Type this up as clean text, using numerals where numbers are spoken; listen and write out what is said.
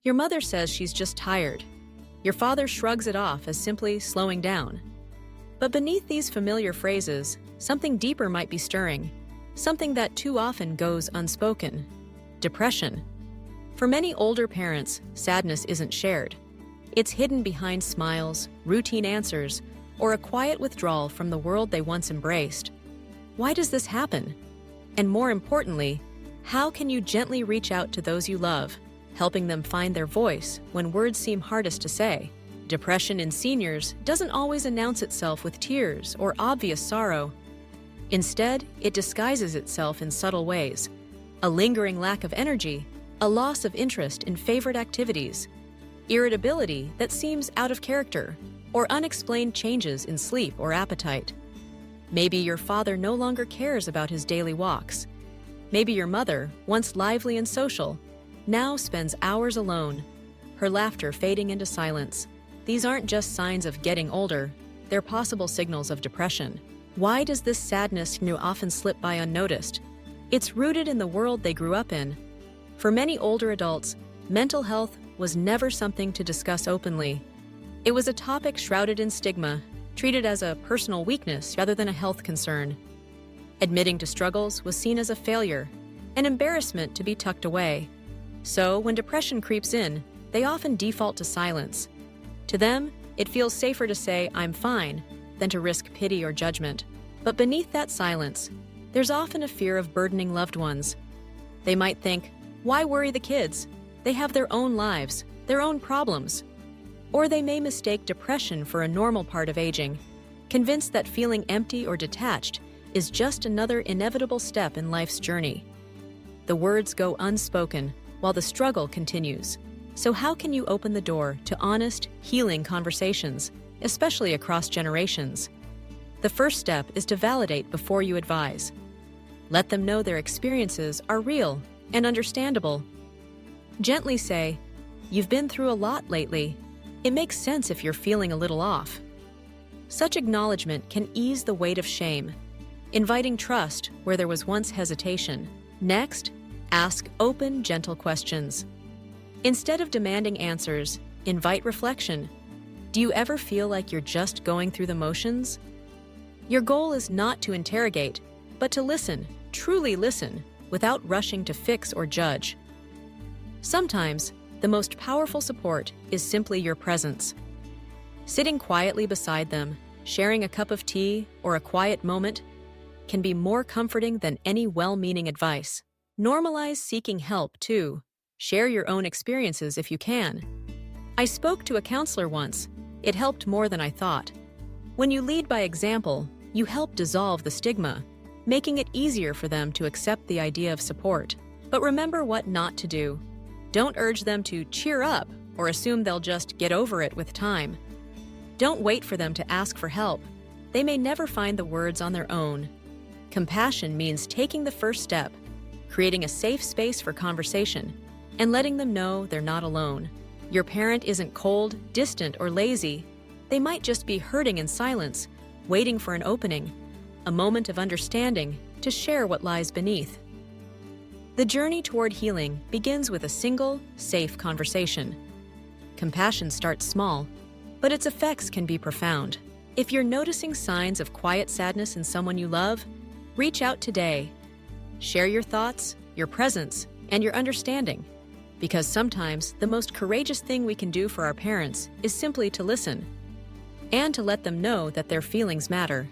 Your mother says she's just tired. Your father shrugs it off as simply slowing down. But beneath these familiar phrases, something deeper might be stirring, something that too often goes unspoken: depression. For many older parents, sadness isn't shared. It's hidden behind smiles, routine answers, or a quiet withdrawal from the world they once embraced. Why does this happen? And more importantly, how can you gently reach out to those you love, helping them find their voice when words seem hardest to say? Depression in seniors doesn't always announce itself with tears or obvious sorrow. Instead, it disguises itself in subtle ways: a lingering lack of energy, a loss of interest in favorite activities, irritability that seems out of character, or unexplained changes in sleep or appetite. Maybe your father no longer cares about his daily walks. Maybe your mother, once lively and social, now spends hours alone, her laughter fading into silence. These aren't just signs of getting older, they're possible signals of depression. Why does this sadness often slip by unnoticed? It's rooted in the world they grew up in. For many older adults, mental health was never something to discuss openly. It was a topic shrouded in stigma, treated as a personal weakness rather than a health concern. Admitting to struggles was seen as a failure, an embarrassment to be tucked away. So, when depression creeps in, they often default to silence. To them, it feels safer to say, "I'm fine," than to risk pity or judgment. But beneath that silence, there's often a fear of burdening loved ones. They might think, "Why worry the kids? They have their own lives, their own problems." Or they may mistake depression for a normal part of aging, convinced that feeling empty or detached is just another inevitable step in life's journey. The words go unspoken while the struggle continues. So how can you open the door to honest, healing conversations, especially across generations? The first step is to validate before you advise. Let them know their experiences are real and understandable. Gently say, "You've been through a lot lately. It makes sense if you're feeling a little off." Such acknowledgement can ease the weight of shame, inviting trust where there was once hesitation. Next, ask open, gentle questions. Instead of demanding answers, invite reflection. Do you ever feel like you're just going through the motions? Your goal is not to interrogate, but to listen, truly listen, without rushing to fix or judge. Sometimes, the most powerful support is simply your presence. Sitting quietly beside them, sharing a cup of tea or a quiet moment, can be more comforting than any well-meaning advice. Normalize seeking help, too. Share your own experiences if you can. "I spoke to a counselor once. It helped more than I thought." When you lead by example, you help dissolve the stigma, making it easier for them to accept the idea of support. But remember what not to do. Don't urge them to cheer up or assume they'll just get over it with time. Don't wait for them to ask for help. They may never find the words on their own. Compassion means taking the first step, creating a safe space for conversation, and letting them know they're not alone. Your parent isn't cold, distant, or lazy. They might just be hurting in silence, waiting for an opening, a moment of understanding to share what lies beneath. The journey toward healing begins with a single, safe conversation. Compassion starts small, but its effects can be profound. If you're noticing signs of quiet sadness in someone you love, reach out today. Share your thoughts, your presence, and your understanding. Because sometimes the most courageous thing we can do for our parents is simply to listen, and to let them know that their feelings matter.